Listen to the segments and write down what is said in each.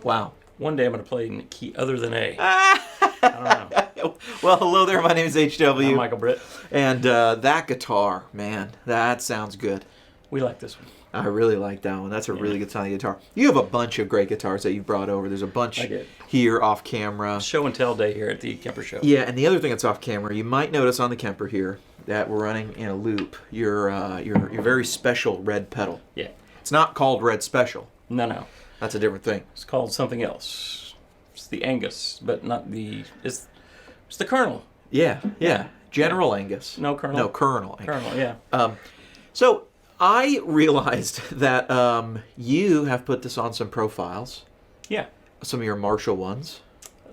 Wow. One day I'm going to play in a key other than A. I don't know. Well, hello there. My name is HW. I'm Michael Mbritt. And that guitar, man, that sounds good. We like this one. I really like that one. That's a really good sounding guitar. You have a bunch of great guitars that you've brought over. There's a bunch here off camera. Show and tell day here at the Kemper Show. Yeah, and the other thing that's off camera, you might notice on the Kemper here that we're running in a loop your very special red pedal. Yeah. It's not called Red Special. No. That's a different thing. It's called something else. It's the Angus, but not the... It's the Colonel. Yeah. General Angus. No, Colonel. No, Colonel Angus. Colonel, yeah. So I realized that you have put this on some profiles. Yeah. Some of your Marshall ones.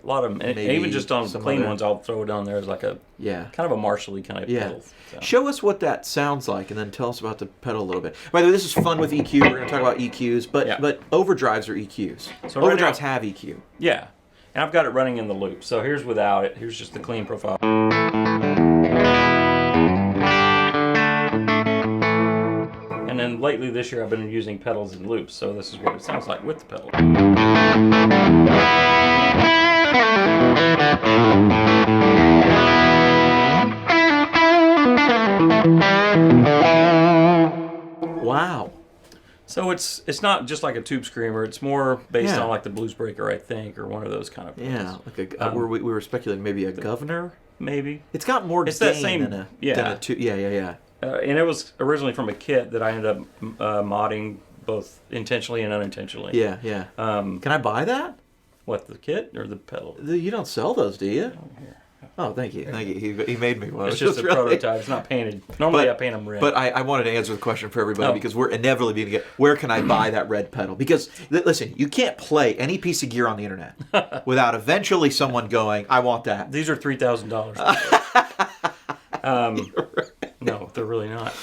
A lot of them. And even just on clean ones, I'll throw it on there as like a... Yeah. Kind of a Marshall-y kind of pedal. So. Show us what that sounds like, and then tell us about the pedal a little bit. By the way, this is fun with EQ. We're going to talk about EQs, but overdrives are EQs. So overdrives have EQ. Yeah. And I've got it running in the loop. So here's without it. Here's just the clean profile. And then lately this year I've been using pedals in loops. So this is what it sounds like with the pedal. Wow. So it's not just like a tube screamer. It's more based on like the Blues Breaker, I think, or one of those kind of pedals. Yeah, like we were speculating maybe a governor. Maybe it's got more. It's gain that same. than a tube. Yeah. And it was originally from a kit that I ended up modding both intentionally and unintentionally. Yeah. Can I buy that? What, the kit or the pedal? You don't sell those, do you? Oh, here. Oh, thank you. He made me one. It's just a prototype. It's not painted. Normally I paint them red. But I wanted to answer the question for everybody because we're inevitably going to get, where can I buy that red pedal? Because, listen, you can't play any piece of gear on the internet without eventually someone going, I want that. These are $3,000. No, they're really not.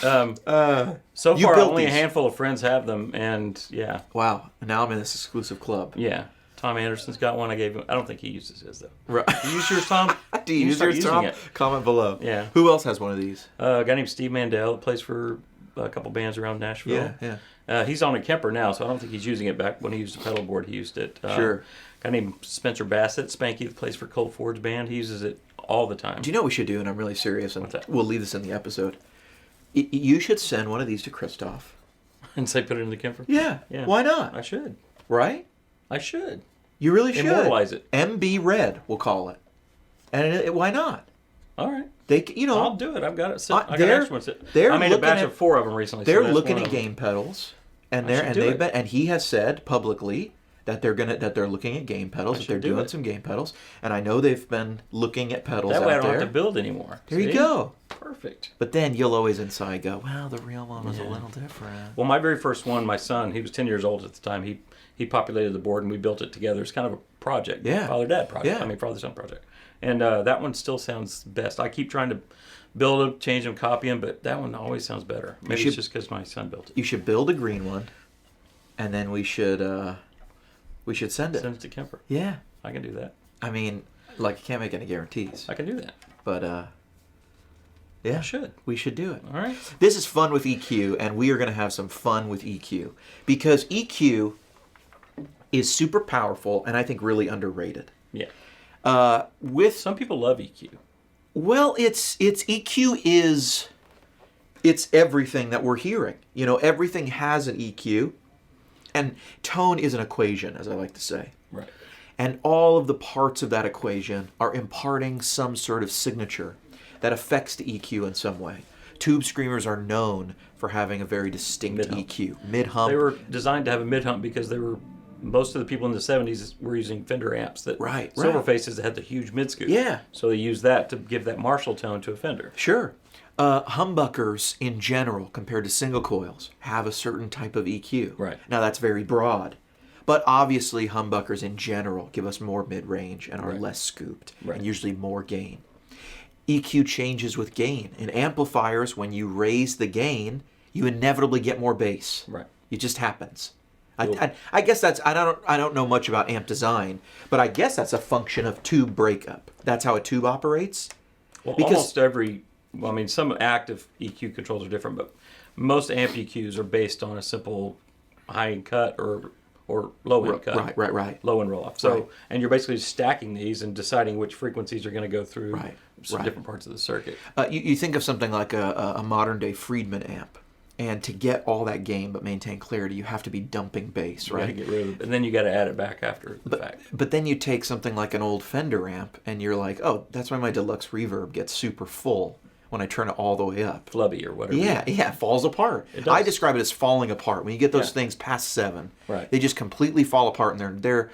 So far, only a handful of friends have them, and yeah. Wow. Now I'm in this exclusive club. Yeah. Tom Anderson's got one I gave him. I don't think he uses his, though. Right. You use yours, Tom? Do you use yours, Tom? Comment below. Yeah. Who else has one of these? A guy named Steve Mandel that plays for a couple bands around Nashville. Yeah. He's on a Kemper now, so I don't think he's using it. Back when he used the pedal board, he used it. Sure. A guy named Spencer Bassett, Spanky, that plays for Colt Ford's band. He uses it all the time. Do you know what we should do? And I'm really serious, and What's that? We'll leave this in the episode. You should send one of these to Christoph. And say put it in the Kemper? Yeah. Why not? I should. Right? I should. You really should. Immortalize it. MB Red, we'll call it. And why not? All right. I'll do it. I've got it. I got extra ones. I made a batch of 4 of them recently. They're looking at game pedals, and he has said publicly that they're looking at game pedals. That they're doing some game pedals, and I know they've been looking at pedals. That way I don't have to build anymore. There you go. Perfect. But then you'll always inside go, well, the real one was a little different. Well, my very first one, my son, he was 10 years old at the time. He populated the board and we built it together. It's kind of a project. Yeah. Father-dad project. Yeah. Father-son project. And that one still sounds best. I keep trying to build them, change them, copy them, but that one always sounds better. Maybe it's just because my son built it. You should build a green one, and then we should send it. Send it to Kemper. Yeah. I can do that. I mean, I can't make any guarantees. I can do that. But, yeah. I should. We should do it. All right. This is fun with EQ, and we are going to have some fun with EQ. Because EQ is super powerful, and I think really underrated. Yeah. With some people love EQ. Well, it's EQ it's everything that we're hearing. Everything has an EQ, and tone is an equation, as I like to say. Right. And all of the parts of that equation are imparting some sort of signature that affects the EQ in some way. Tube screamers are known for having a very distinct EQ. Mid-hump. They were designed to have a mid-hump because most of the people in the 70s were using Fender amps that Silver Faces that had the huge mid-scoop. Yeah. So they used that to give that Marshall tone to a Fender. Sure. Humbuckers in general, compared to single coils, have a certain type of EQ. Right. Now that's very broad. But obviously humbuckers in general give us more mid-range and are less scooped and usually more gain. EQ changes with gain. In amplifiers, when you raise the gain, you inevitably get more bass. Right. It just happens. I guess that's I don't know much about amp design, but I guess that's a function of tube breakup. That's how a tube operates. Well, almost every well, I mean, some active EQ controls are different, but most amp EQs are based on a simple high end cut or low end cut. Right. Low end roll off. So, and you're basically just stacking these and deciding which frequencies are going to go through some different parts of the circuit. You think of something like a modern day Friedman amp. And to get all that gain but maintain clarity, you have to be dumping bass, right? Get rid of it, and then you got to add it back after the fact. But then you take something like an old Fender amp, and you're like, oh, that's why my deluxe reverb gets super full when I turn it all the way up. Flubby or whatever. Yeah, it falls apart. It does. I describe it as falling apart. When you get those things past 7, they just completely fall apart, and they're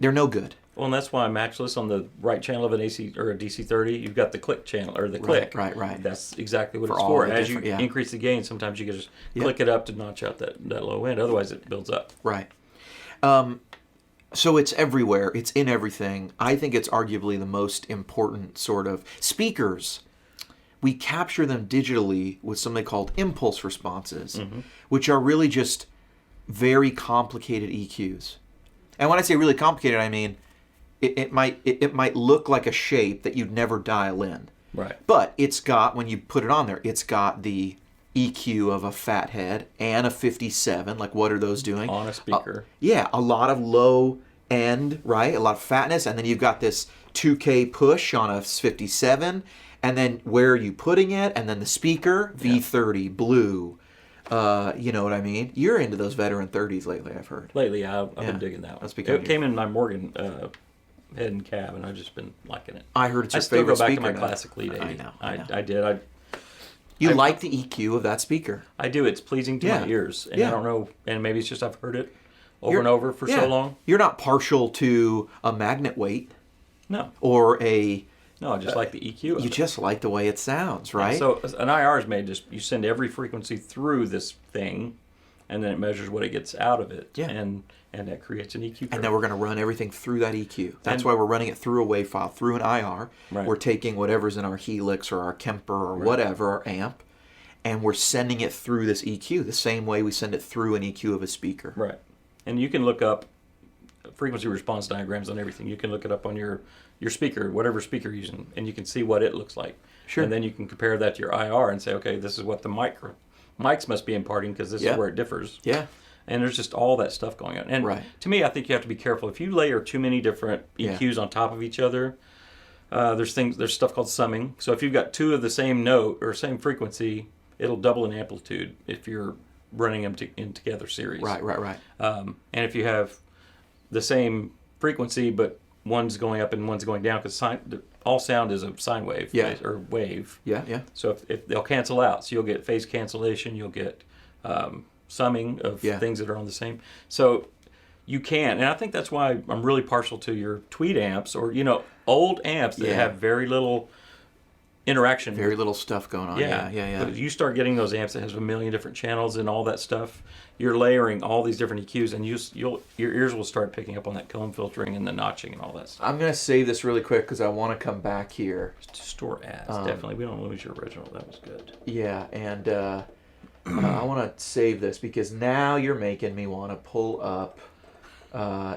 no good. Well, and that's why matchless on the right channel of an AC or a DC-30, you've got the click channel or the click. Right. That's exactly what it's for. As you increase the gain, sometimes you can just click it up to notch out that low end. Otherwise, it builds up. Right. So it's everywhere. It's in everything. I think it's arguably the most important sort of speakers. We capture them digitally with something called impulse responses, which are really just very complicated EQs. And when I say really complicated, I mean it might look like a shape that you'd never dial in. Right. But it's got, when you put it on there, it's got the EQ of a Fathead and a 57. Like, what are those doing? On a speaker. A lot of low end, right? A lot of fatness. And then you've got this 2K push on a 57. And then where are you putting it? And then the speaker, V30, blue. You know what I mean? You're into those veteran 30s lately, I've heard. Lately, I've been digging that one. It came in my Morgan head and cab, and I've just been liking it. I heard it's your favorite speaker. I still go back to my classic lead 80. I did. You like the EQ of that speaker? I do. It's pleasing to my ears, and I don't know. And maybe it's just I've heard it over and over for so long. You're not partial to a magnet weight. No. Or a. No, I just like the EQ. You just like the way it sounds, right? So an IR is made just you send every frequency through this thing, and then it measures what it gets out of it. Yeah. And that creates an EQ curve. And then we're going to run everything through that EQ. That's why we're running it through a wave file, through an IR. Right. We're taking whatever's in our Helix or our Kemper or whatever, our amp, and we're sending it through this EQ the same way we send it through an EQ of a speaker. Right. And you can look up frequency response diagrams on everything. You can look it up on your speaker, whatever speaker you're using, and you can see what it looks like. Sure. And then you can compare that to your IR and say, okay, this is what the mics must be imparting because this is where it differs. Yeah. And there's just all that stuff going on. And to me, I think you have to be careful. If you layer too many different EQs on top of each other, there's stuff called summing. So if you've got two of the same note or same frequency, it'll double in amplitude if you're running them in together series. Right. And if you have the same frequency, but one's going up and one's going down, because all sound is a sine wave or wave. Yeah. So if they'll cancel out, so you'll get phase cancellation, you'll get summing of things that are on the same. So you can, and I think that's why I'm really partial to your Tweed amps or old amps that have very little interaction, very little stuff going on. Yeah. But if you start getting those amps that has a million different channels and all that stuff, you're layering all these different EQs, and your ears will start picking up on that comb filtering and the notching and all that stuff. I'm gonna save this really quick because I want to come back here. Store ads, definitely. We don't lose your original. That was good. Yeah, and I want to save this because now you're making me want to pull up.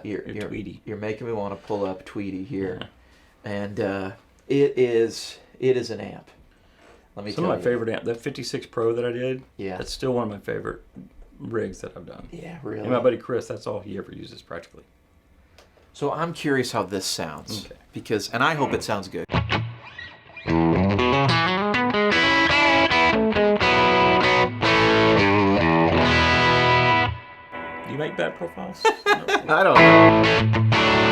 You're Tweedy. You're making me want to pull up Tweedy here, and it is an amp. Let me tell you. Some of my favorite amp, that 56 Pro that I did. Yeah. That's still one of my favorite rigs that I've done. Yeah, really. And my buddy Chris, that's all he ever uses practically. So I'm curious how this sounds and I hope it sounds good. Do you make bad profiles? I don't know.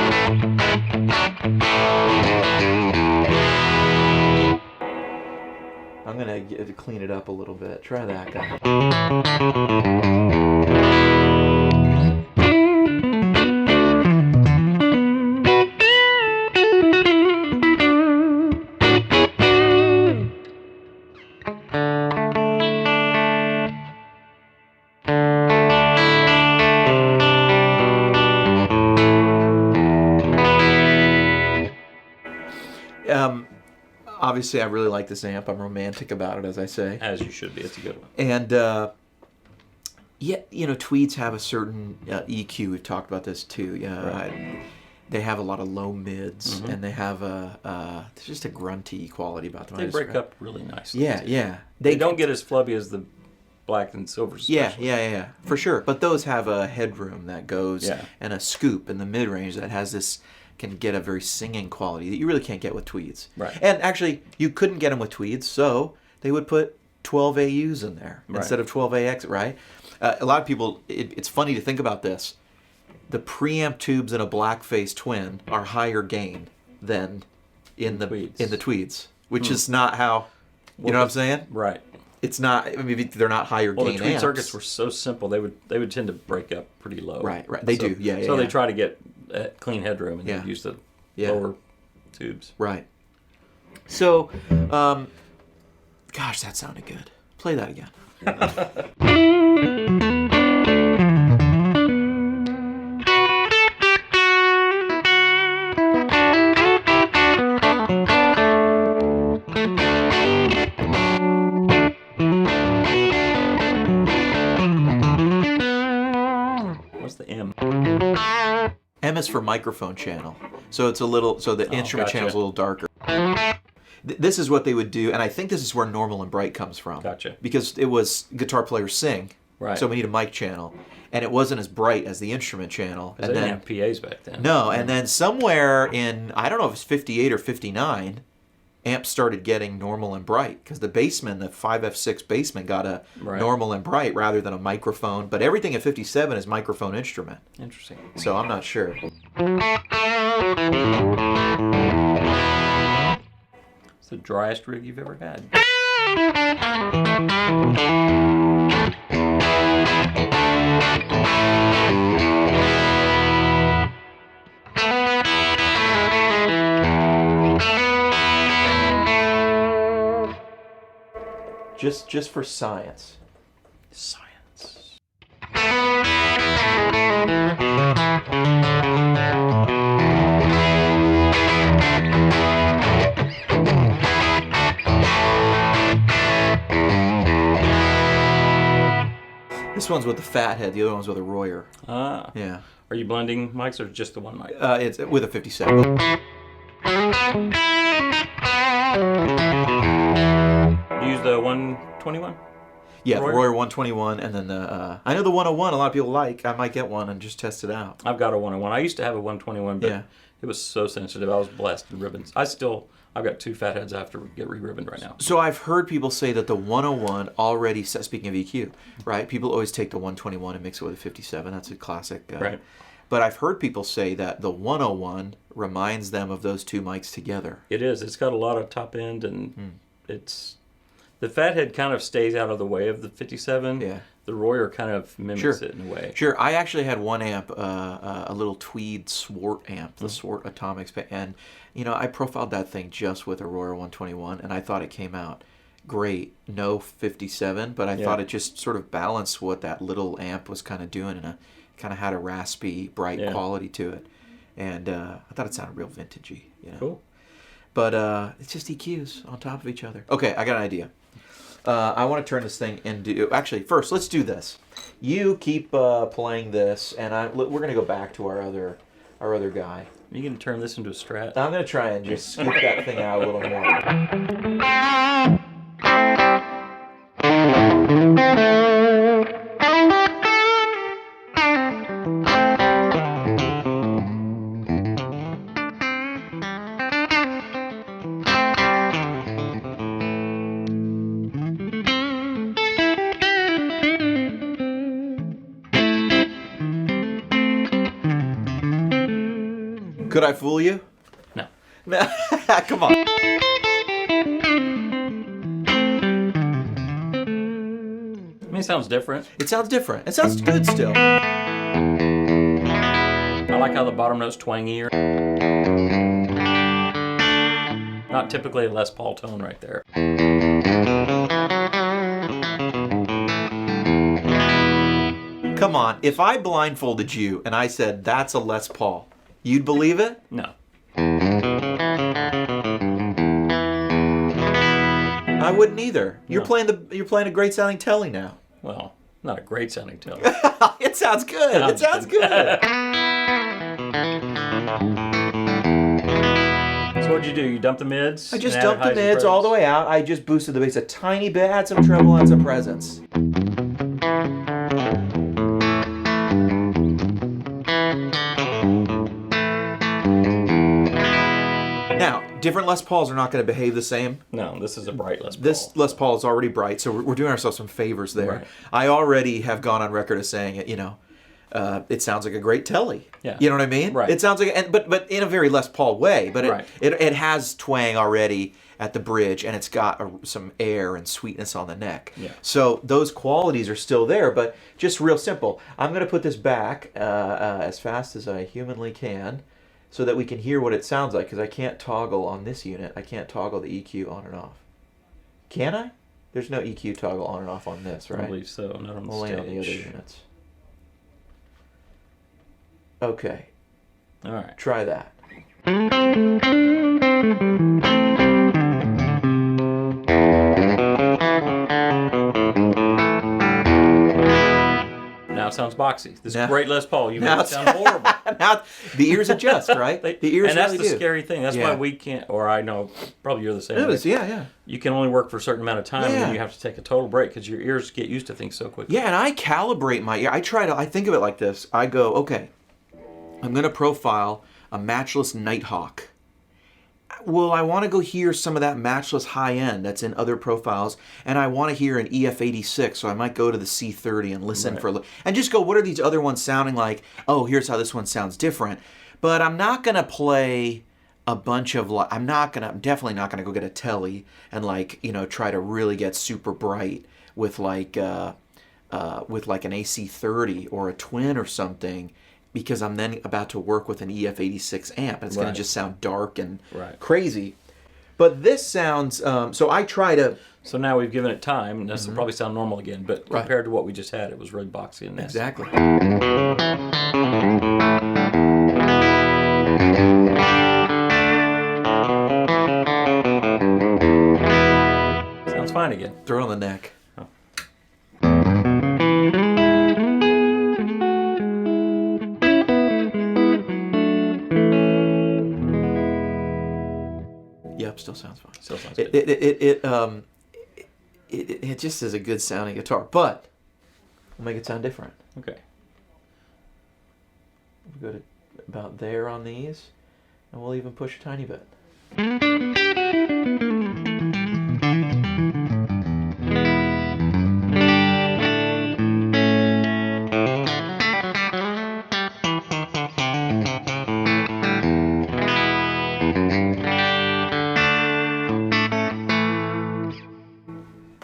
I'm going to clean it up a little bit. Try that guy. Obviously, I really like this amp. I'm romantic about it, as I say. As you should be. It's a good one. And, Tweeds have a certain EQ. We've talked about this, too. They have a lot of low mids, and they have there's just a grunty quality about them. They break up really nicely. Yeah, too. yeah. They don't get as flubby as the black and silver. Yeah, for sure. But those have a headroom that goes and a scoop in the mid range that has this, can get a very singing quality that you really can't get with tweeds. Right. And actually, you couldn't get them with tweeds, so they would put 12 AUs in there instead of 12 AX, right? A lot of people, it's funny to think about this. The preamp tubes in a blackface twin are higher gain than in the tweeds, which is not how, you know what I'm saying? Right. It's not, I mean, they're not higher gain the tweed amps. circuits were so simple, they would tend to break up pretty low. Right. They do, yeah. So they try to get clean headroom and they use the lower tubes. Right. So, gosh, that sounded good. Play that again. What's the M? M is for microphone channel. So it's a little, so the instrument channel's a little darker. This is what they would do, and I think this is where Normal and Bright comes from. Gotcha. Because it was guitar players sing, so we need a mic channel, and it wasn't as bright as the instrument channel. And they didn't have PAs back then. No, and then somewhere in, I don't know if it's 58 or 59, amps started getting Normal and Bright, because the bassman, the 5F6 bassman, got a Normal and Bright rather than a microphone, but everything at 57 is microphone instrument. Interesting. So I'm not sure. It's the driest rig you've ever had. Just for science. Science. This one's with the fat head, the other one's with a Royer. Ah. Yeah. Are you blending mics or just the one mic? It's with a 57. Use the 121? Yeah, the Royer 121, and then the I know the 101 a lot of people like. I might get one and just test it out. I've got a 101. I used to have a 121, but it was so sensitive. I was blessed with ribbons. I've got two fat heads I have to get re-ribboned right now. So I've heard people say that the 101 already, speaking of EQ, right? People always take the 121 and mix it with a 57. That's a classic. Right. But I've heard people say that the 101 reminds them of those two mics together. It is. It's got a lot of top end, and it's... The fat head kind of stays out of the way of the 57. Yeah. The Royer kind of mimics it in a way. Sure. I actually had one amp, a little tweed Swart amp, the Swart Atomics, and I profiled that thing just with a Royer 121, and I thought it came out great. No 57, but I thought it just sort of balanced what that little amp was kind of doing, and kind of had a raspy, bright quality to it, and I thought it sounded real vintagey. Cool. But it's just EQs on top of each other. Okay, I got an idea. I want to turn this thing into... Actually, first, let's do this. You keep playing this, and we're going to go back to our other guy. Are you going to turn this into a Strat? I'm going to try and just scoop that thing out a little more. Could I fool you? No. Come on. I mean, it sounds different. It sounds different. It sounds good still. I like how the bottom note's twangier. Not typically a Les Paul tone right there. Come on. If I blindfolded you and I said, that's a Les Paul, you'd believe it? No. I wouldn't either. You're playing a great sounding Telly now. Well, not a great sounding Telly. It sounds good. It sounds good. So what'd you do? You dumped the mids? I just dumped the mids all the way out. I just boosted the bass a tiny bit, had some treble and some presence. Now, different Les Pauls are not going to behave the same. No, this is a bright Les Paul. This Les Paul is already bright, so we're doing ourselves some favors there. Right. I already have gone on record as saying it, it sounds like a great telly. Yeah. You know what I mean? Right. It sounds like, but in a very Les Paul way. But Right. it has twang already at the bridge, and it's got some air and sweetness on the neck. Yeah. So those qualities are still there, but just real simple. I'm going to put this back as fast as I humanly can, so that we can hear what it sounds like, because I can't toggle on this unit. I can't toggle the EQ on and off. Can I? There's no EQ toggle on and off on this, right? I believe so. Not on the Only stage. on the other units. Okay. All right. Try that. Now it sounds boxy. This Now- great Les Paul, you made now it sound horrible. Now the ears adjust, right? The ears and that's really the do. scary thing. That's Yeah. why we can't, or I know, probably you're the same It way. is, yeah. You can only work for a certain amount of time, and Yeah. then you have to take a total break because your ears get used to things so quickly. Yeah, and I calibrate my ear. I think of it like this. I go, okay, I'm going to profile a matchless Nighthawk. Well, I want to go hear some of that matchless high end that's in other profiles, and I want to hear an EF86, so I might go to the C30 and listen Right. for a little, and just go, what are these other ones sounding like? Oh, here's how this one sounds different. But I'm not going to play a bunch of, I'm definitely not going to go get a telly and try to really get super bright with like an AC30 or a twin or something, because I'm then about to work with an EF86 amp, and it's going Right. to just sound dark and Right. crazy. But this sounds, so I try to... So now we've given it time, and this will probably sound normal again, but Right. compared to what we just had, it was really boxy and nasty. Exactly. Sounds fine again. Throw it on the neck. Oh. Yep, still sounds fine. Still sounds good. It just is a good sounding guitar, but we'll make it sound different. Okay. We'll go to about there on these, and we'll even push a tiny bit.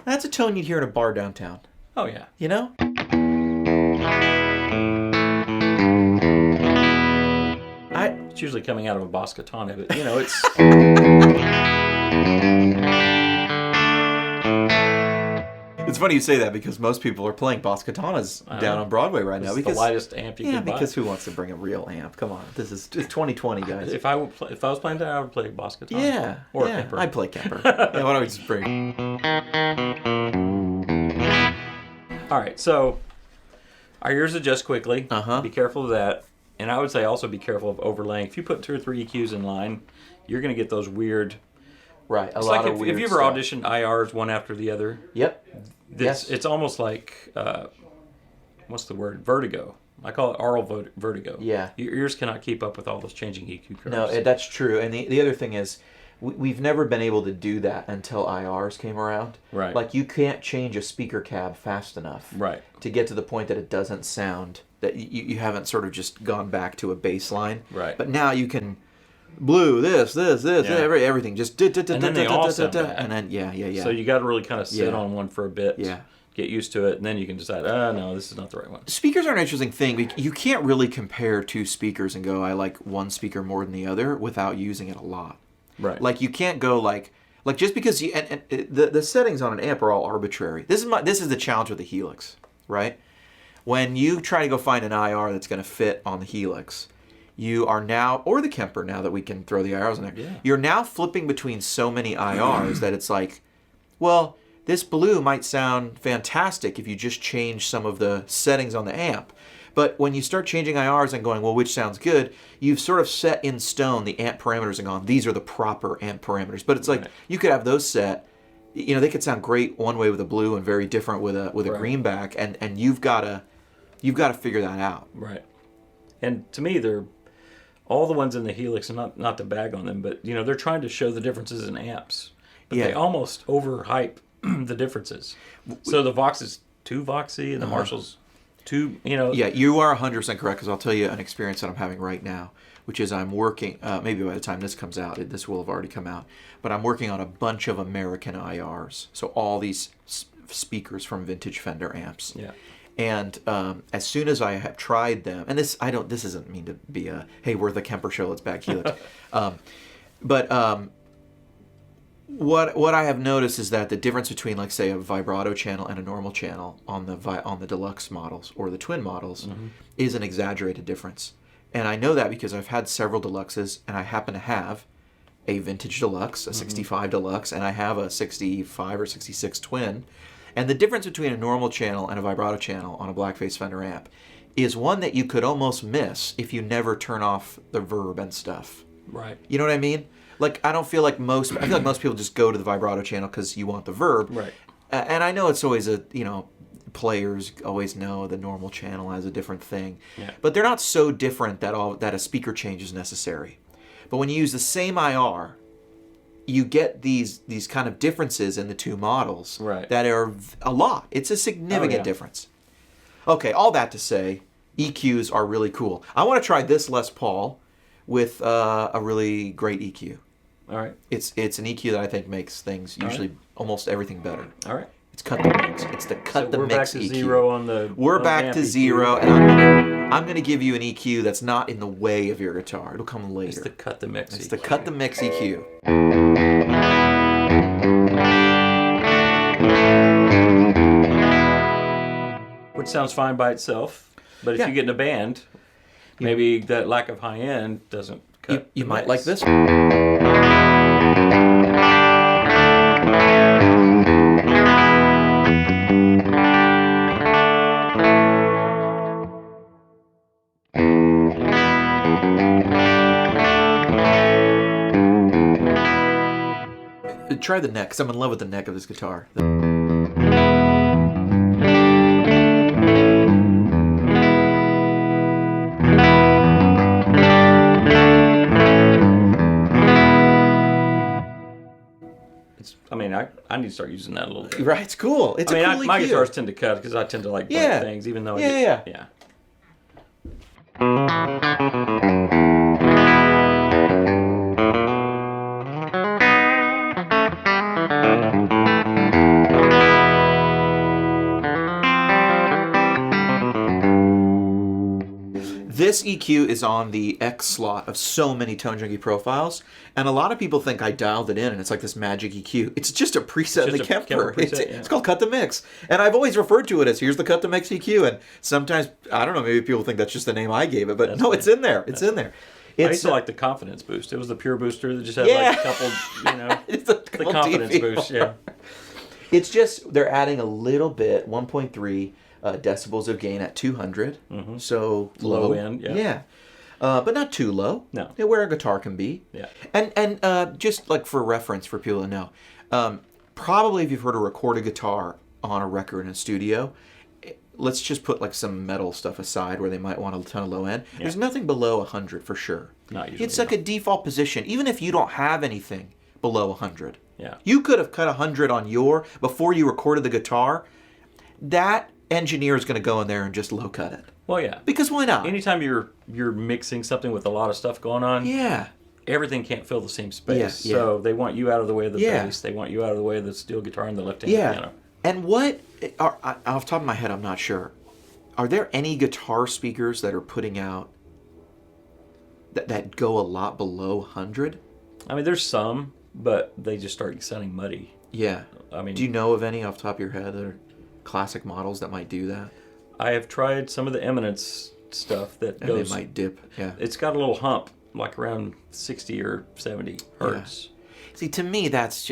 That's a tone you'd hear in a bar downtown. Oh, yeah. You know? It's usually coming out of a Boss Katana, but, it's... It's funny you say that, because most people are playing Boss Katanas down on Broadway right now. It's Because the lightest amp you can buy. because who wants to bring a real amp? Come on, this is 2020, guys. If I was playing that, I would play Boss Katana. Yeah, Or yeah, Kemper. I'd play Kemper. Yeah, why don't we just bring? All right, so our ears adjust quickly. Uh-huh. Be careful of that. And I would say also be careful of overlaying. If you put 2 or 3 EQs in line, you're going to get those weird... Right, It's like if you ever stuff. auditioned IRs one after the other. Yep. Yes. It's almost like, what's the word? Vertigo. I call it aural vertigo. Yeah. Your ears cannot keep up with all those changing EQ curves. No, that's true. And the other thing is, we've never been able to do that until IRs came around. Right. Like, you can't change a speaker cab fast enough. Right. To get to the point that it doesn't sound, that you haven't sort of just gone back to a bass line. Right. But now you can blue this, everything. Just And then they all sound bad. and then yeah. So you got to really kind of sit Yeah. on one for a bit. Yeah. Get used to it, and then you can decide, no, this is not the right one. Speakers are an interesting thing. You can't really compare two speakers and go, I like one speaker more than the other, without using it a lot. Right. Like, you can't go like just because you and the settings on an amp are all arbitrary. This is the challenge with the Helix, right? When you try to go find an IR that's going to fit on the Helix, you are now, or the Kemper, now that we can throw the IRs in there, Yeah. you're now flipping between so many IRs that it's like, well, this blue might sound fantastic if you just change some of the settings on the amp. But when you start changing IRs and going, well, which sounds good, you've sort of set in stone the amp parameters and gone, these are the proper amp parameters. But it's like you could have those set. You know, they could sound great one way with a blue and very different with a greenback, and you've got to figure that out. Right. And to me, they're all the ones in the Helix, and not to bag on them, but they're trying to show the differences in amps. But they almost overhype the differences. So the Vox is too Voxy, and the Marshall's too, Yeah, you are 100% correct, because I'll tell you an experience that I'm having right now, which is I'm working, maybe by the time this comes out, this will have already come out, but I'm working on a bunch of American IRs. So all these speakers from vintage Fender amps. Yeah. And as soon as I have tried them, and this isn't mean to be a, hey, we're the Kemper Show, let's bag Helix. What I have noticed is that the difference between, like, say, a vibrato channel and a normal channel on the deluxe models or the twin models is an exaggerated difference. And I know that because I've had several deluxes, and I happen to have a vintage deluxe, a 65 deluxe, and I have a 65 or 66 twin. And the difference between a normal channel and a vibrato channel on a blackface Fender amp is one that you could almost miss if you never turn off the verb and stuff. Right. You know what I mean? Like, I feel like most people just go to the vibrato channel because you want the verb. Right. And I know it's always players always know the normal channel as a different thing. Yeah. But they're not so different that a speaker change is necessary. But when you use the same IR, you get these kind of differences in the two models that are a lot. It's a significant difference. Okay, all that to say, EQs are really cool. I want to try this Les Paul with a really great EQ. All right. It's an EQ that I think makes things usually almost everything better. All right. It's cut the mix. It's the cut the mix EQ. We're back to zero on the. We're back to zero, and I'm gonna give you an EQ that's not in the way of your guitar. It'll come later. It's the cut the mix. It's the cut the mix EQ. Which sounds fine by itself, but if you get in a band, maybe that lack of high end doesn't cut. You might like this. Try the neck, because I'm in love with the neck of this guitar. I need to start using that a little bit. Right, it's cool. It's a cool my EQ. guitars tend to cut because I tend to like break things, even though yeah. This EQ is on the X slot of so many Tone Junkie profiles, and a lot of people think I dialed it in and it's like this magic EQ. It's just a preset in the Kemper. It's called Cut the Mix. And I've always referred to it as, here's the Cut the Mix EQ, and sometimes, I don't know, maybe people think that's just the name I gave it, but no, it's in there. It's in there. I used to like the confidence boost. It was the pure booster that just had like a couple, it's the confidence DV. boost, yeah. It's just, they're adding a little bit, 1.3 decibels of gain at 200. So low end, but not too low. No. Where a guitar can be. Yeah. And just like for reference for people to know, probably if you've heard a recorded guitar on a record in a studio, let's just put like some metal stuff aside where they might want a ton of low end. Yeah. There's nothing below 100 for sure. Not usually. It's like a default position, even if you don't have anything below 100. Yeah. You could have cut 100 on before you recorded the guitar. That engineer is going to go in there and just low cut it. Well, yeah. Because why not? Anytime you're mixing something with a lot of stuff going on, everything can't fill the same space. Yeah. So they want you out of the way of the bass. They want you out of the way of the steel guitar and the left-hand piano. And off the top of my head, I'm not sure. Are there any guitar speakers that are putting out that go a lot below 100? I mean, there's some, but they just start sounding muddy. Yeah. I mean, do you know of any off the top of your head that are classic models that might do that? I have tried some of the Eminence stuff that goes. They might dip. Yeah. It's got a little hump, like around 60 or 70 hertz. Yeah. See, to me, that's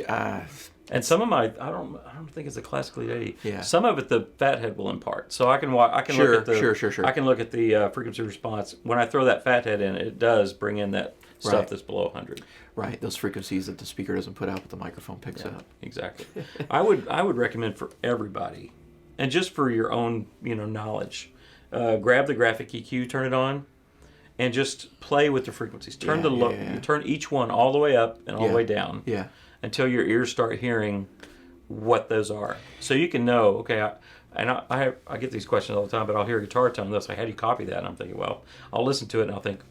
And some of my, I don't think it's a classic lead 80. Yeah. Some of it the fathead will impart. So I can look at the Sure. I can look at the frequency response. When I throw that fathead in, it does bring in that stuff that's below 100. Right, those frequencies that the speaker doesn't put out, but the microphone picks up. Exactly. I would recommend for everybody, and just for your own knowledge, grab the graphic EQ, turn it on, and just play with the frequencies. Turn turn each one all the way up and all the way down. Yeah. Until your ears start hearing what those are. So you can know, okay, I get these questions all the time, but I'll hear a guitar tone and they'll say, how do you copy that? And I'm thinking, well, I'll listen to it and I'll think,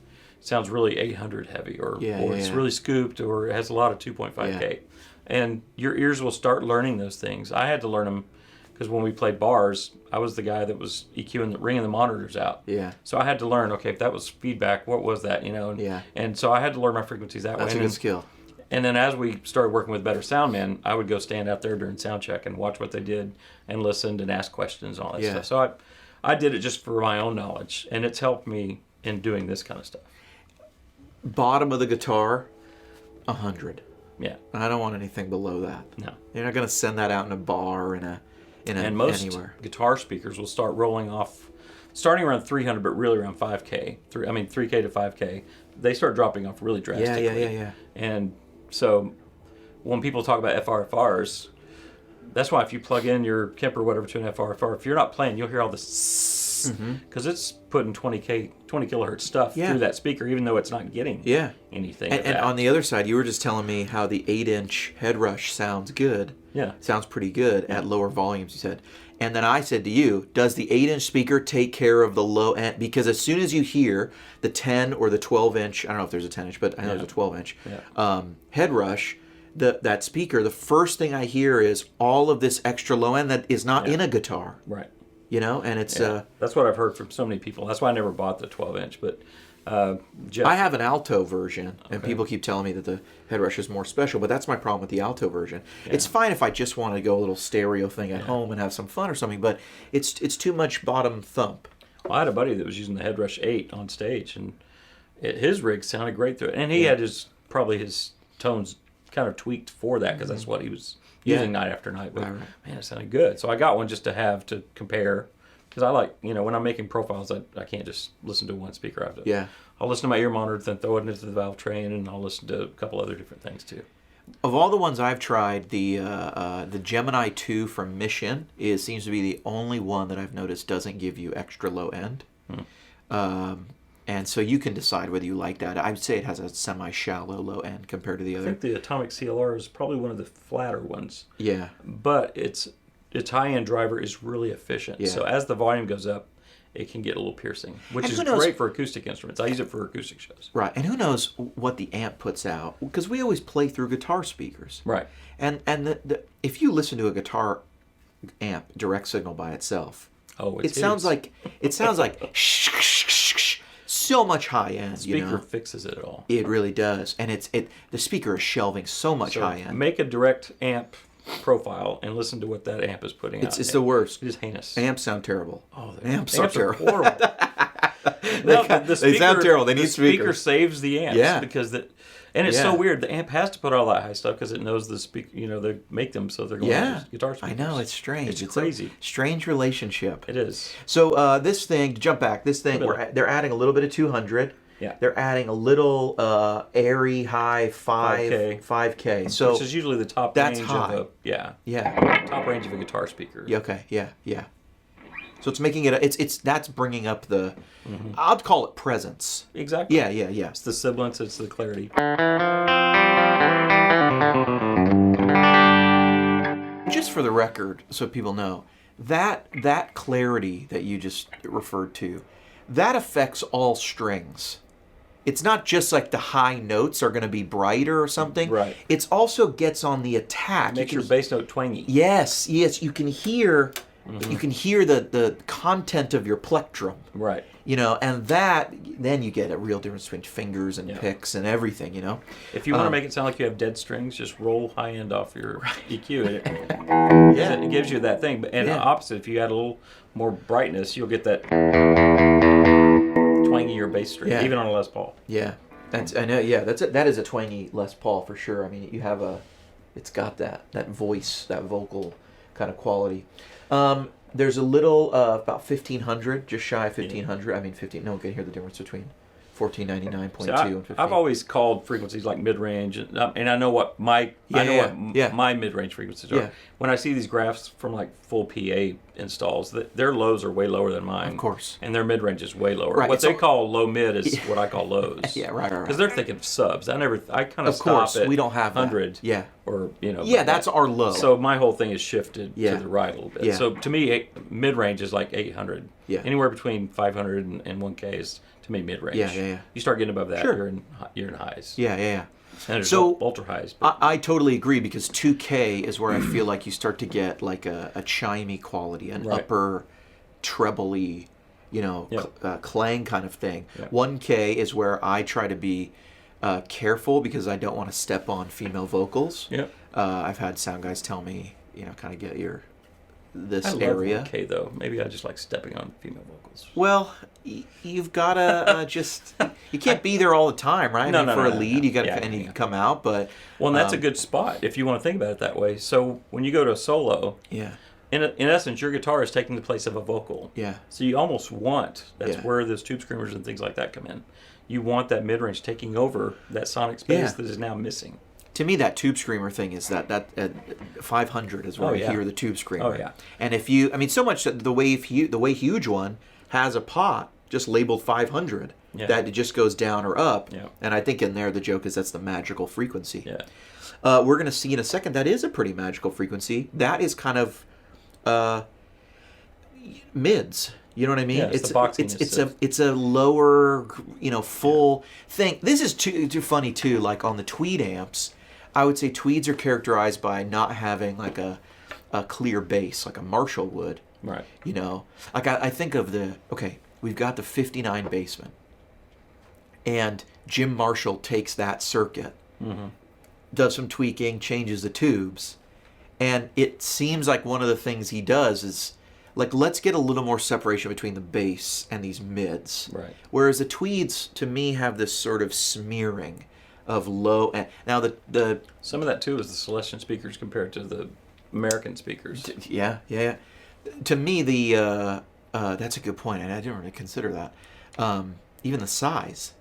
it sounds really 800 heavy, or it's really scooped, or it has a lot of 2.5K. Yeah. And your ears will start learning those things. I had to learn them because when we played bars, I was the guy that was EQing, ringing the monitors out. Yeah. So I had to learn, okay, if that was feedback, what was that, And so I had to learn my frequencies that way. That's a good skill. And then as we started working with better sound men, I would go stand out there during sound check and watch what they did and listened and ask questions and all that stuff. So I did it just for my own knowledge, and it's helped me in doing this kind of stuff. Bottom of the guitar, 100. Yeah. I don't want anything below that. No. You're not going to send that out in a bar or and most anywhere. Guitar speakers will start rolling off, starting around 300, but really around 5K. 3K to 5K. They start dropping off really drastically. Yeah. And so when people talk about FRFRs, that's why if you plug in your Kemper or whatever to an FRFR, if you're not playing, you'll hear all this, because it's putting 20 kilohertz stuff through that speaker, even though it's not getting anything. And on the other side, you were just telling me how the 8-inch head rush sounds good. Yeah. Sounds pretty good at lower volumes, you said. And then I said to you, does the 8-inch speaker take care of the low end? Because as soon as you hear the 10 or the 12-inch, I don't know if there's a 10-inch, but I know there's a 12-inch head rush, that speaker, the first thing I hear is all of this extra low end that is not in a guitar. Right. And it's... that's what I've heard from so many people. That's why I never bought the 12-inch, but... Jeff. I have an alto version, and people keep telling me that the head rush is more special, but that's my problem with the alto version. Yeah. It's fine if I just want to go a little stereo thing at home and have some fun or something, but it's too much bottom thump. Well, I had a buddy that was using the head rush 8 on stage, and his rig sounded great through it. And he had his tones kind of tweaked for that, because that's what he was using night after night. But man, it sounded good. So I got one just to have to compare. Because I like, when I'm making profiles, I can't just listen to one speaker. I'll listen to my ear monitor, then throw it into the valve train, and I'll listen to a couple other different things too. Of all the ones I've tried, the Gemini 2 from Mission seems to be the only one that I've noticed doesn't give you extra low end. And so you can decide whether you like that. I'd say it has a semi-shallow low end compared to the other. I think the Atomic CLR is probably one of the flatter ones. Yeah. But its high-end driver is really efficient. Yeah. So as the volume goes up, it can get a little piercing, which is great for acoustic instruments. I use it for acoustic shows. Right. And who knows what the amp puts out? Because we always play through guitar speakers. Right. And if you listen to a guitar amp direct signal by itself, it sounds like so much high end. The speaker fixes it all. It really does. And the speaker is shelving so much high end. Make a direct amp profile and listen to what that amp is putting out. It's the worst. It is heinous. Amps sound terrible. Oh, amps are terrible. Horrible. They sound terrible. They need speakers. The speaker saves the amps. Yeah. Because it's so weird. The amp has to put all that high stuff because it knows the speaker. They make them so they're going to guitar speakers. I know, it's strange. It's crazy. A strange relationship. It is. So this thing, to jump back, they're adding a little bit of 200. Yeah. They're adding a little airy high 5K. So which is usually the top range of top range of a guitar speaker. Okay. Yeah. So it's making it that's bringing up the I'd call it presence. Exactly. Yeah. It's the sibilance, it's the clarity. Just for the record, so people know, that clarity that you just referred to, that affects all strings. It's not just like the high notes are going to be brighter or something. Right. It also gets on the attack. It makes your bass note twangy. Yes. You can hear the content of your plectrum. Right. And then you get a real difference between fingers and picks and everything, If you want to make it sound like you have dead strings, just roll high end off your EQ. It gives you that thing. And the opposite, if you add a little more brightness, you'll get that twangier bass string, even on a Les Paul. Yeah, I know. Yeah, that is a twangy Les Paul for sure. I mean, you have It's got that voice, that vocal kind of quality. There's a little about 1500, just shy of 1500. Yeah. I mean 15. No one can hear the difference between 1499.2 and 15. I've always called frequencies like mid-range, and I know what my my mid-range frequencies are. Yeah. When I see these graphs from like full PA installs, their lows are way lower than mine. Of course. And their mid-range is way lower. Right. What they call low-mid is what I call lows. Yeah, right. Because they're thinking subs. I kind of stop at we don't have 100. That. Yeah. Or, that's our low. So my whole thing is shifted to the right a little bit. Yeah. So to me, mid-range is like 800. Yeah. Anywhere between 500 and 1K is, to me, mid-range. Yeah. You start getting above that, sure. you're in highs. Yeah. And there's ultra highs. I totally agree, because 2K is where I feel like you start to get like a chimey quality, an upper treble-y, clang kind of thing. Yep. 1K is where I try to be careful, because I don't want to step on female vocals. Yep. I've had sound guys tell me, kind of get this I area. love 1K though. Maybe I just like stepping on female vocals. Well, you've got to just, you can't be there all the time, right? No, for a lead, you got to you can come out, but well, and that's a good spot if you want to think about it that way. So when you go to a solo, in essence, your guitar is taking the place of a vocal. Yeah. So you almost want, that's where those tube screamers and things like that come in. You want that mid-range taking over that sonic space that is now missing. To me, that tube screamer thing is that 500 is where I hear the tube screamer. Oh yeah. And so much that the way huge one has a pot just labeled 500 that it just goes down or up. Yeah. And I think in there the joke is that's the magical frequency. Yeah. We're going to see in a second that is a pretty magical frequency. That is kind of mids. You know what I mean? Yeah, it's a lower, full thing. This is too funny too. Like on the Tweed amps, I would say Tweeds are characterized by not having like a clear bass like a Marshall would. Right. Like I think of we've got the 59 Bassman, and Jim Marshall takes that circuit, does some tweaking, changes the tubes, and it seems like one of the things he does is, like, let's get a little more separation between the bass and these mids. Right. Whereas the Tweeds, to me, have this sort of smearing of low end. Now, the some of that, too, is the Celestion speakers compared to the American speakers. Yeah. To me, that's a good point, and I didn't really consider that. Even the size.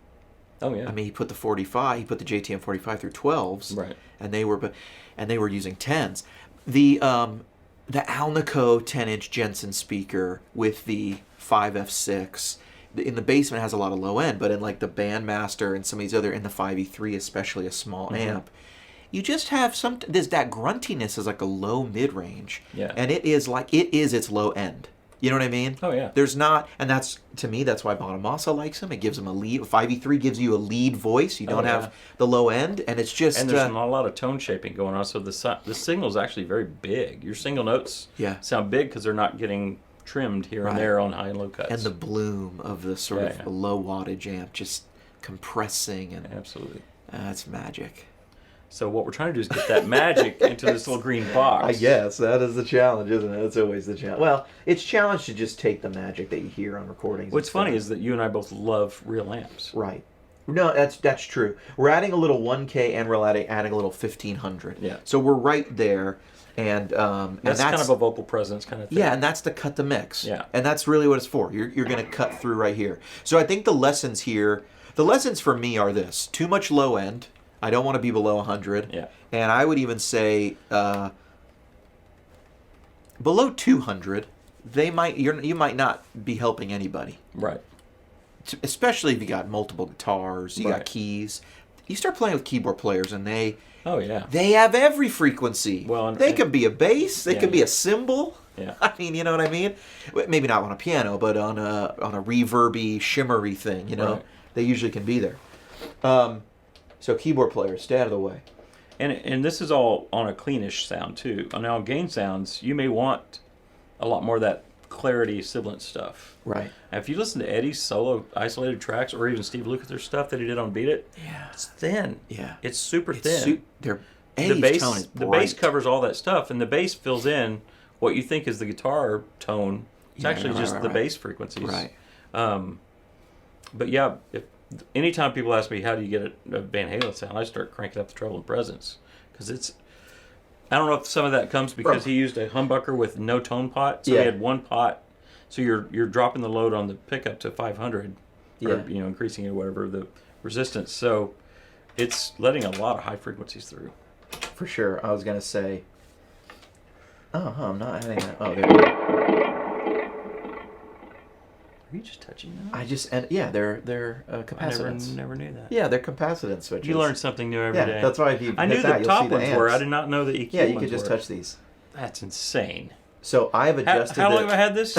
Oh, yeah. I mean, he put the JTM 45 through 12s. Right. And they were using 10s. The Alnico 10-inch Jensen speaker with the 5F6 in the basement has a lot of low end, but in like the Bandmaster and some of these other, in the 5E3 especially, a small amp, you just have there's that gruntiness is like a low mid-range. Yeah. And it is its low end. You know what I mean? Oh, yeah. There's not, and that's, to me, that's why Bonamassa likes him. It gives him a lead. 5E3 gives you a lead voice. You don't have the low end, and it's just... And there's not a lot of tone shaping going on, so the signal is actually very big. Your single notes sound big because they're not getting trimmed here and there on high and low cuts. And the bloom of the sort of low wattage amp just compressing. And absolutely. That's magic. So what we're trying to do is get that magic into this little green box. I guess that is the challenge, isn't it? That's always the challenge. Well, it's challenge to just take the magic that you hear on recordings. What's funny is that you and I both love real amps. Right. No, that's true. We're adding a little 1K and we're adding a little 1500. Yeah. So we're right there, and that's kind of a vocal presence kind of thing. Yeah, and that's to cut the mix. Yeah. And that's really what it's for. You're going to cut through right here. So I think the lessons for me are this: too much low end. I don't want to be below 100. Yeah. And I would even say below 200, you might not be helping anybody. Right. Especially if you got multiple guitars, you got keys. You start playing with keyboard players, and they have every frequency. Well, they could be a bass, they could be a cymbal. Yeah. I mean, you know what I mean? Maybe not on a piano, but on a reverby, shimmery thing. They usually can be there. So keyboard players, stay out of the way. And this is all on a cleanish sound too. Now on gain sounds, you may want a lot more of that clarity sibilant stuff. Right. Now, if you listen to Eddie's solo isolated tracks or even Steve Lukather's stuff that he did on Beat It, it's thin. Yeah. It's super thin. Eddie's tone is bright. The bass covers all that stuff, and the bass fills in what you think is the guitar tone. It's actually just the bass frequencies. Right. But yeah, anytime people ask me how do you get a Van Halen sound, I start cranking up the treble and presence because I don't know if some of that comes because he used a humbucker with no tone pot, so he had one pot. So you're dropping the load on the pickup to 500, or increasing it whatever the resistance. So it's letting a lot of high frequencies through. For sure. I was gonna say. I'm not adding that. Oh, there we go. Are you just touching them? They're capacitance. I never knew that. Yeah, they're capacitance switches. You learn something new every day. That's why if you I knew the top ones were. I did not know the EQ ones were. Yeah, you could just touch these. That's insane. So I've adjusted. How long have I had this?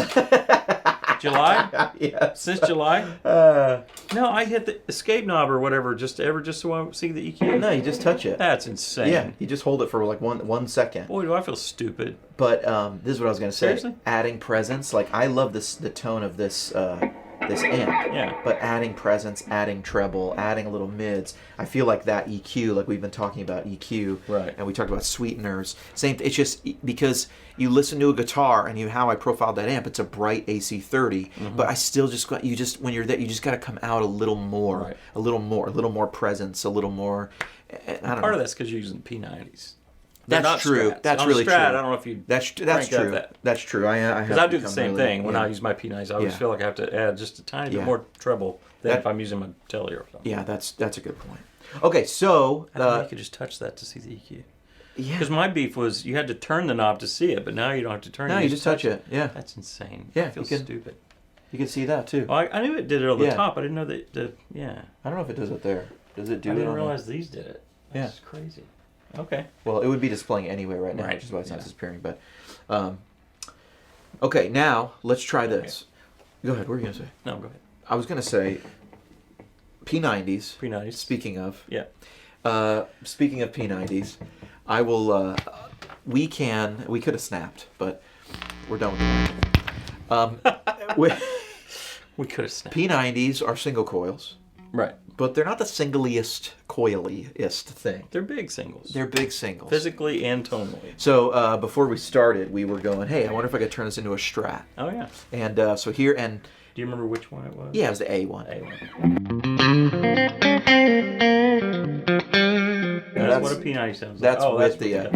July? Yes. Since July? No, I hit the escape knob or whatever just so I see the EQ. No, you just touch it. That's insane. Yeah, you just hold it for like one second. Boy, do I feel stupid. But this is what I was going to say. Seriously? Adding presence, like I love the tone of this amp. Yeah. But adding presence, adding treble, adding a little mids, I feel like that EQ, like we've been talking about EQ, right? And we talked about sweeteners. Same. It's just because you listen to a guitar and how I profiled that amp. It's a bright AC30, but I still when you're there, you just got to come out a little more, right. a little more presence, a little more. Part of that's because you're using P90s. That's true. Strats. That's on really a Strat, true. I don't know if you. That's true. That's true. Because I do the same thing when I use my P90s. I always feel like I have to add just a tiny bit more treble than if I'm using my Telly or something. Yeah, that's a good point. Okay, so I think you could just touch that to see the EQ. Yeah. Because my beef was you had to turn the knob to see it, but now you don't have to turn it. No, you just touch it. Yeah. That's insane. Yeah, I feel stupid. You can see that too. Well, I knew it did it on the top. I didn't know that. I don't know if it does it there. Does it do it? I didn't realize these did it. That's Yeah. crazy. Okay. Well, it would be displaying anyway right now, which is why it's not disappearing. But, okay, now let's try this. Go ahead. What were you gonna say? No, go ahead. I was gonna say P90s. P90s. Speaking of. Yeah. Speaking of P90s, I will. We could have snapped, but we're done with that. We could have snapped. P90s are single coils. Right. But they're not the singliest, coiliest thing. They're big singles. They're big singles. Physically and tonally. So before we started, we were going, hey, I wonder if I could turn this into a Strat. Oh, yeah. And so here, and... Do you remember which one it was? Yeah, it was the A1. That's what a P90 sounds like. That's with the...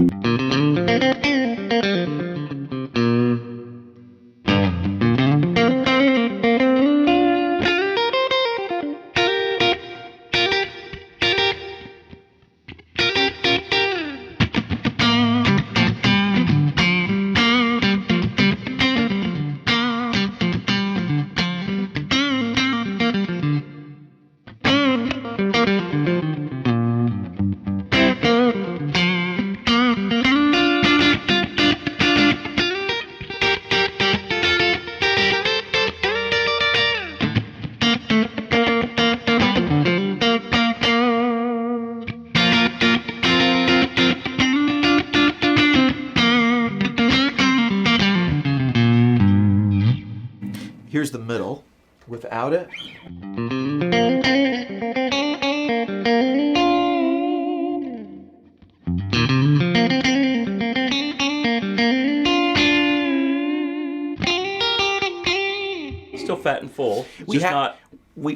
Here's the middle. Without it. Still fat and full. Just not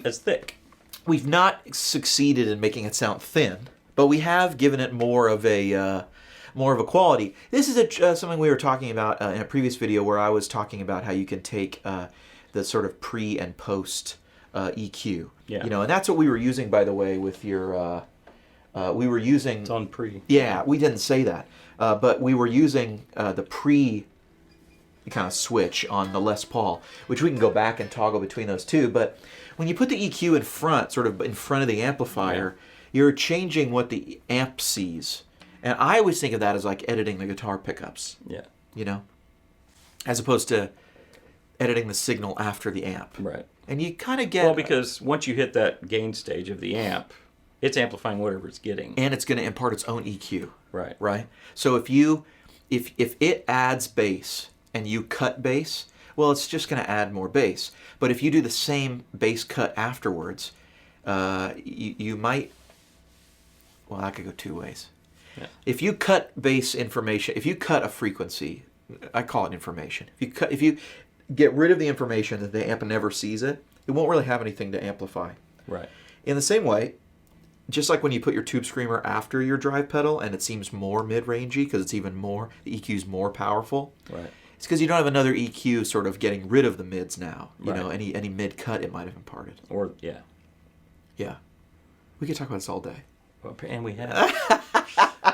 as thick. We've not succeeded in making it sound thin, but we have given it more of a quality. This is something we were talking about in a previous video where I was talking about how you can take the sort of pre and post EQ. Yeah. And that's what we were using, by the way, with your. We were using. It's on pre. Yeah, we didn't say that, but we were using the pre kind of switch on the Les Paul, which we can go back and toggle between those two. But when you put the EQ in front, sort of in front of the amplifier, you're changing what the amp sees. And I always think of that as like editing the guitar pickups. Yeah. As opposed to editing the signal after the amp. Right. And you kind of get... Well, because once you hit that gain stage of the amp, it's amplifying whatever it's getting. And it's going to impart its own EQ. Right. Right? So if it adds bass and you cut bass, well, it's just going to add more bass. But if you do the same bass cut afterwards, you might... Well, that could go two ways. Yeah. If you cut bass information, if you cut a frequency, I call it information. If you get rid of the information that the amp never sees it won't really have anything to amplify. Right. In the same way, just like when you put your tube screamer after your drive pedal and it seems more mid-rangey because it's even more, the EQ's more powerful. Right. It's because you don't have another EQ sort of getting rid of the mids now. You right. know, any mid cut it might have imparted. Or, yeah. Yeah. We could talk about this all day. Well, and we have.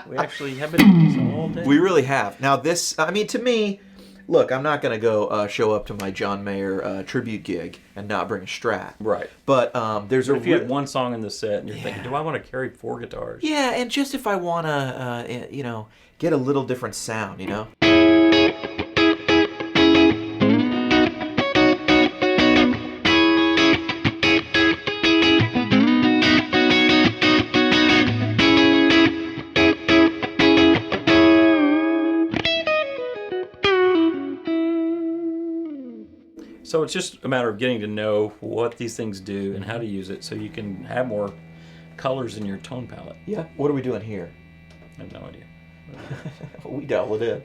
We actually have been doing this all day. We really have. Now this, I mean, to me, look, I'm not going to go show up to my John Mayer tribute gig and not bring a Strat. Right. But there's if you had one song in the set and you're thinking, do I want to carry 4 guitars? Yeah, and just if I want to, you know, get a little different sound, you know? So it's just a matter of getting to know what these things do and how to use it so you can have more colors in your tone palette. Yeah. What are we doing here? I have no idea. We dialed it in.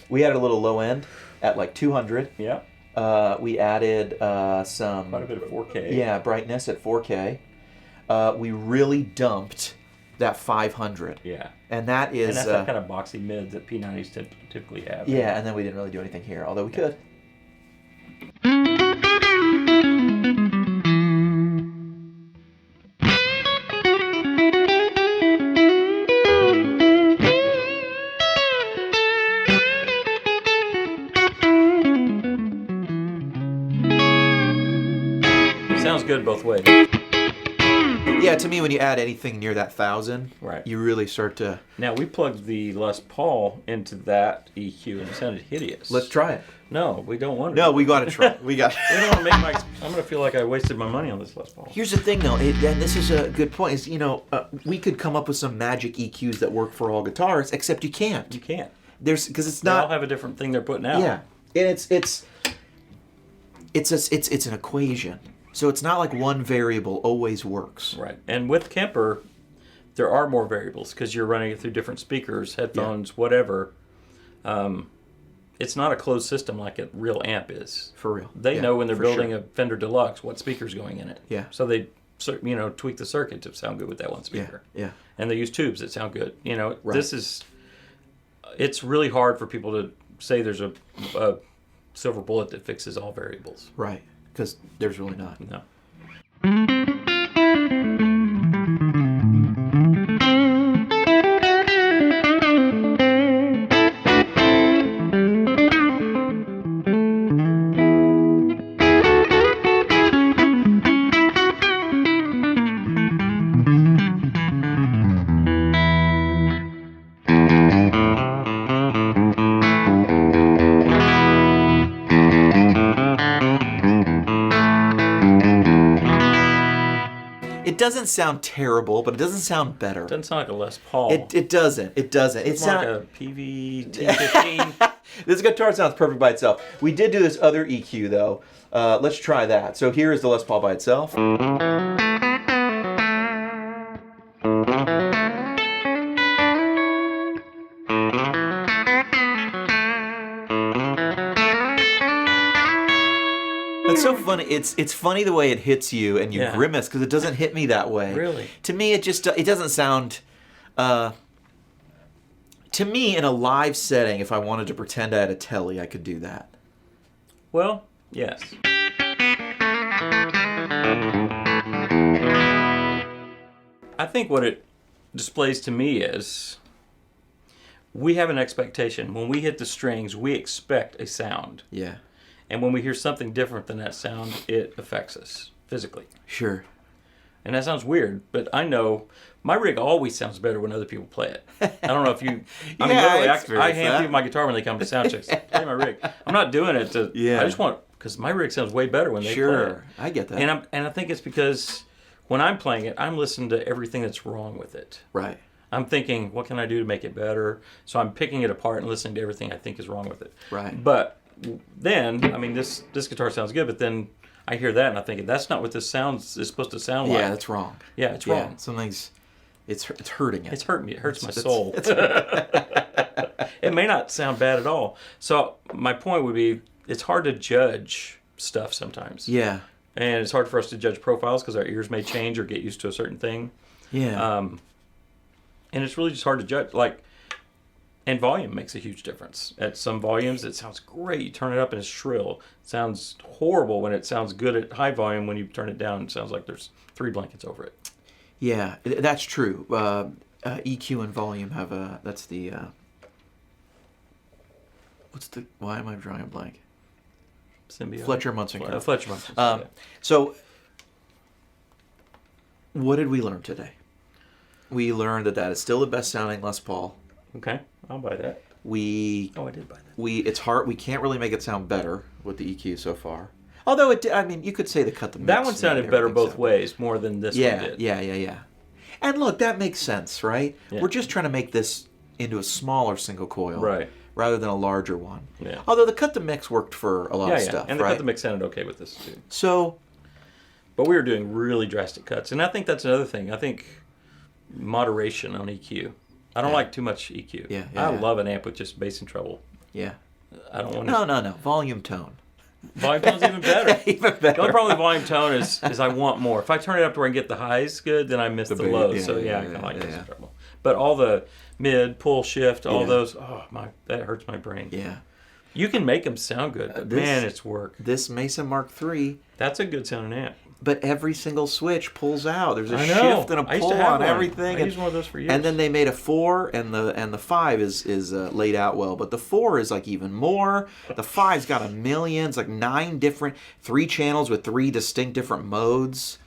We added a little low end at like 200. Yeah. We added some... quite a bit of 4K. Yeah, brightness at 4K. We really dumped that 500. Yeah. And that is... And that's that kind of boxy mid that P90s typically have. Yeah, and then we didn't really do anything here, although we could. Sounds good both ways. Yeah, to me, when you add anything near that 1,000, right, you really start to... Now, we plugged the Les Paul into that EQ, and it sounded hideous. Let's try it. No, we don't want to. No, we got to try. We got. We don't want to make my... I'm going to feel like I wasted my money on this Les Paul. Here's the thing, though, and this is a good point, is, you know, we could come up with some magic EQs that work for all guitars, except you can't. You can't. There's... Because it's they not... all have a different thing they're putting out. Yeah. And it's an equation. So it's not like one variable always works. Right. And with Kemper, there are more variables because you're running it through different speakers, headphones, whatever. It's not a closed system like a real amp is. For real. They know when they're building a Fender Deluxe what speaker's going in it. Yeah. So they, you know, tweak the circuit to sound good with that one speaker. Yeah. And they use tubes that sound good. You know, right. This is... It's really hard for people to say there's a silver bullet that fixes all variables. Right. Because there's really not. No. It doesn't sound terrible, but it doesn't sound better. It doesn't sound like a Les Paul. It doesn't. It doesn't. It's like a PV T15. This guitar sounds perfect by itself. We did do this other EQ, though. Let's try that. So here is the Les Paul by itself. It's so funny. It's funny the way it hits you and you grimace because it doesn't hit me that way. Really? To me, it doesn't sound. To me, in a live setting, if I wanted to pretend I had a telly, I could do that. Well, yes. I think what it displays to me is we have an expectation. When we hit the strings, we expect a sound. Yeah. And when we hear something different than that sound, it affects us physically. Sure. And that sounds weird, but I know my rig always sounds better when other people play it. I don't know if you... I mean, literally, I hand people my guitar when they come to sound checks. Play my rig. I'm not doing it to... Yeah. I just want... Because my rig sounds way better when they play it. Sure, I get that. And I think it's because when I'm playing it, I'm listening to everything that's wrong with it. Right. I'm thinking, what can I do to make it better? So I'm picking it apart and listening to everything I think is wrong with it. Right. But then, I mean, this guitar sounds good, but then I hear that and I'm thinking, that's not what this sounds is supposed to sound like. Yeah, that's wrong. Yeah, it's wrong. Something's, it's hurting it. It's hurting me. It hurts my soul. It may not sound bad at all. So my point would be, it's hard to judge stuff sometimes. Yeah. And it's hard for us to judge profiles because our ears may change or get used to a certain thing. Yeah. And it's really just hard to judge. And volume makes a huge difference. At some volumes, it sounds great. You turn it up and it's shrill. It sounds horrible when it sounds good at high volume. When you turn it down, it sounds like there's 3 blankets over it. Yeah, that's true. EQ and volume have that's the, why am I drawing a blank? Symbiotic. Fletcher-Munson. Fletcher-Munson. Yeah. So, what did we learn today? We learned that is still the best sounding Les Paul. Okay, I'll buy that. I did buy that. It's hard. We can't really make it sound better with the EQ so far. Although you could say the cut the mix. That one sounded better both ways, more than this one did. Yeah. And look, that makes sense, right? Yeah. We're just trying to make this into a smaller single coil, right, rather than a larger one. Yeah. Although the cut the mix worked for a lot of stuff, and the cut the mix sounded okay with this too. So, but we were doing really drastic cuts, and I think that's another thing. I think moderation on EQ. I don't like too much EQ. I love an amp with just bass and treble. Yeah. I don't want to... No. Volume tone. Volume tone's even better. The only problem with volume tone is I want more. If I turn it up to where I can get the highs good, then I miss the lows. I kind of like bass and treble. But all the mid, pull, shift, all those, that hurts my brain. Yeah. You can make them sound good, but man, it's work. This Mesa Mark III. That's a good sounding amp. But every single switch pulls out. There's a shift and a pull on everything. I used one of those for years. And then they made a 4, and the 5 is laid out well. But the 4 is like even more. The 5's got a million. It's like 9 different, 3 channels with 3 distinct different modes.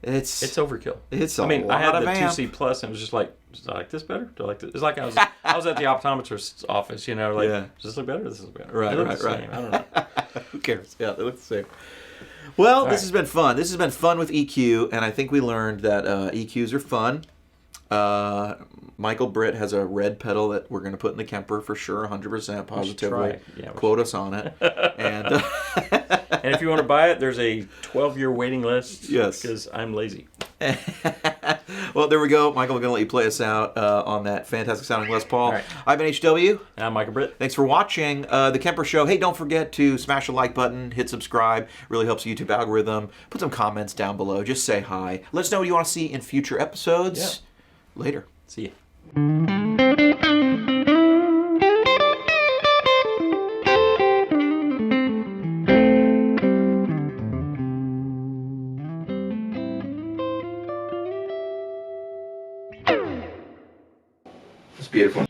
It's overkill. It's a lot I had of the amp. 2C Plus, and it was just like, do I like this better? Do I like this? It's like I was at the optometrist's office, does this look better? Does this look better? Right. I don't know. Who cares? Yeah, they look the same. Well, this has been fun. This has been fun with EQ, and I think we learned that EQs are fun. Mbritt has a red pedal that we're going to put in the Kemper for sure, 100% positively. Quote us on it. And and if you want to buy it, there's a 12-year waiting list. Yes. Because I'm lazy. Well, there we go. Michael, we're going to let you play us out on that fantastic sounding Les Paul. Right. I've been HW. And I'm Mbritt. Thanks for watching the Kemper Show. Hey, don't forget to smash the like button, hit subscribe. Really helps the YouTube algorithm. Put some comments down below. Just say hi. Let us know what you want to see in future episodes. Yeah. Later. See ya. It's beautiful.